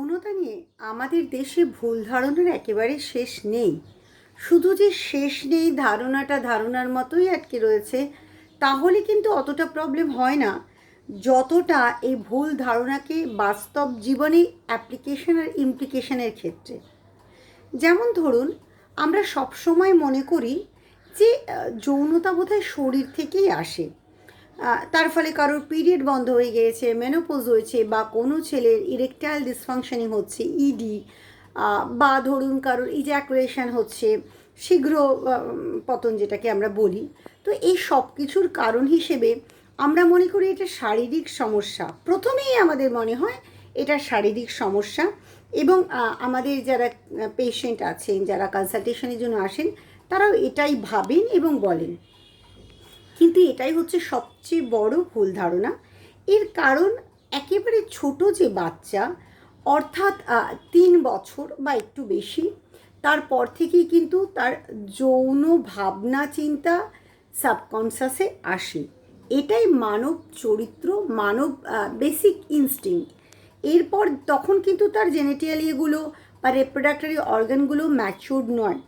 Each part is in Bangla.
যৌনতা নিয়ে আমাদের দেশে ভুল ধারণার একেবারে শেষ নেই। শুধু যে শেষ নেই ধারণার মতোই আটকে রয়েছে, তাহলে কিন্তু অতটা প্রবলেম হয় না যতটা এই ভুল ধারণাকে বাস্তব জীবনে অ্যাপ্লিকেশন আর ইমপ্লিকেশনের ক্ষেত্রে। যেমন ধরুন, আমরা সবসময় মনে করি যে যৌনতা বোধহয় শরীর থেকেই আসে। তার ফলে কারোর পিরিয়ড বন্ধ হয়ে গিয়েছে, মেনোপজ হয়েছে, বা কোনো ছেলের ইরেকটাইল ডিসফাংশনিং হচ্ছে, ইডি, বা ধরুন কারোর ইজ্যাকুলেশন হচ্ছে, শীঘ্র পতন যেটাকে আমরা বলি। তো এই সব কিছুর কারণ হিসেবে আমরা মনে করি এটা শারীরিক সমস্যা। প্রথমেই আমাদের মনে হয় এটা শারীরিক সমস্যা, এবং আমাদের যারা পেশেন্ট আছেন, যারা কনসালটেশনের জন্য আসেন, তারাও এটাই ভাবেন এবং বলেন। কিন্তু এটাই হচ্ছে সবচেয়ে বড় ভুল ধারণা। এর কারণ একেবারে ছোট যে বাচ্চা, অর্থাৎ 3 বছর বা একটু বেশি, তারপর থেকেই কিন্তু তার যৌন ভাবনা চিন্তা সাবকনসাসে আসে। এটাই মানব চরিত্র, মানব বেসিক ইনস্টিংক্ট। এরপর তখন কিন্তু তার জেনেটিয়াল ইয়েগুলো বা রেপ্রোডাক্টরি অর্গানগুলো ম্যাচিউরড নয়।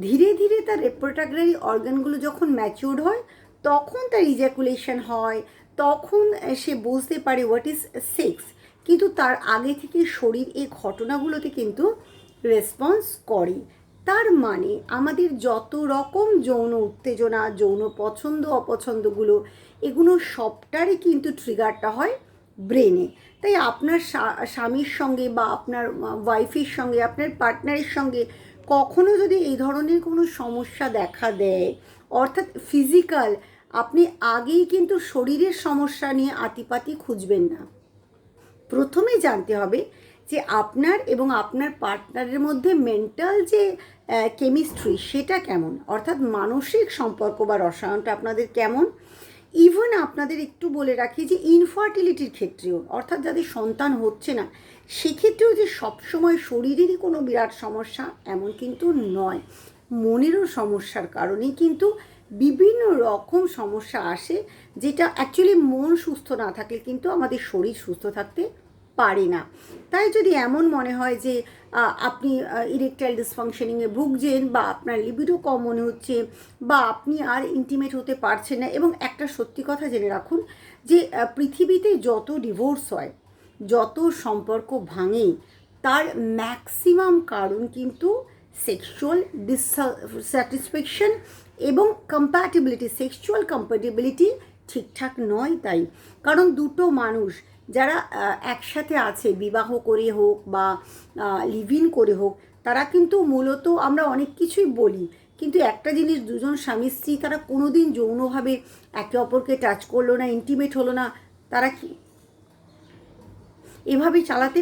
ধীরে ধীরে তার রেপ্রোডাক্টরি অর্গানগুলো যখন ম্যাচিউরড হয়, তখন তার ইজ্যাকুলেশন হয়, তখন সে বুঝতে পারে হোয়াট ইজ সেক্স। কিন্তু তার আগে থেকে শরীর এই ঘটনাগুলোতে কিন্তু রেসপন্স করে। তার মানে আমাদের যত রকম যৌন উত্তেজনা, যৌন পছন্দ অপছন্দগুলো, এগুলো সবটারই কিন্তু ট্রিগারটা হয় ব্রেনে। তাই আপনার স্বামীর সঙ্গে বা আপনার ওয়াইফের সঙ্গে, আপনার পার্টনারের সঙ্গে কখনো যদি এই ধরনের কোনো সমস্যা দেখা দেয়, অর্থাৎ ফিজিক্যাল, আপনি আগেই কিন্তু শরীরের সমস্যা নিয়ে আতিপাতি খুঁজবেন না। প্রথমে জানতে হবে যে আপনার এবং আপনার পার্টনারের মধ্যে মেন্টাল যে কেমিস্ট্রি, সেটা কেমন, অর্থাৎ মানসিক সম্পর্ক বা রসায়নটা আপনাদের কেমন। ইভেন আপনাদের একটু বলে রাখি যে ইনফার্টিলিটির ক্ষেত্রেও, অর্থাৎ যাদের সন্তান হচ্ছে না, সেক্ষেত্রেও যে সবসময় শরীরেরই কোনো বিরাট সমস্যা এমন কিন্তু নয়। মনেরও সমস্যার কারণেই কিন্তু বিভিন্ন রকম সমস্যা আসে, যেটা অ্যাকচুয়ালি মন সুস্থ না থাকলে কিন্তু আমাদের শরীর সুস্থ থাকতে পারে না। তাই যদি এমন মনে হয় যে আপনি ইরেকটাইল ডিসফাংশনিংয়ে ভুগছেন, বা আপনার লিবিডো কম মনে হচ্ছে, বা আপনি আর ইন্টিমেট হতে পারছেন না, এবং একটা সত্যি কথা জেনে রাখুন যে পৃথিবীতে যত ডিভোর্স হয়, যত সম্পর্ক ভাঙে, তার ম্যাক্সিমাম কারণ কিন্তু সেক্সুয়াল ডিসস্যাটিসফ্যাকশন এবং কম্প্যাটিবিলিটি, সেক্সুয়াল কম্প্যাটিবিলিটি ঠিকঠাক নয়। তাই কারণ দুটো মানুষ যারা একসাথে আছে, বিবাহ করে হোক বা লিভ ইন করে হোক, তারা কিন্তু মূলত, আমরা অনেক কিছুই বলি, কিন্তু একটা জিনিস, দুজন স্বামী স্ত্রী তারা কোনো দিন যৌনভাবে একে অপরকে টাচ করলো না, ইন্টিমেট হলো না, তারা কি এভাবে চালাতে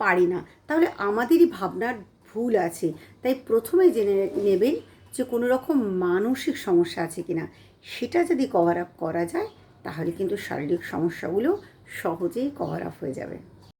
পারে না। তাহলে আমাদেরই ভাবনার ভুল আছে। তাই প্রথমে জেনে নেবেন যে কোনো রকম মানসিক সমস্যা আছে কিনা। সেটা যদি কভার আপ করা যায়, তাহলে কিন্তু শারীরিক সমস্যাগুলো সহজেই কভার আপ হয়ে যাবে।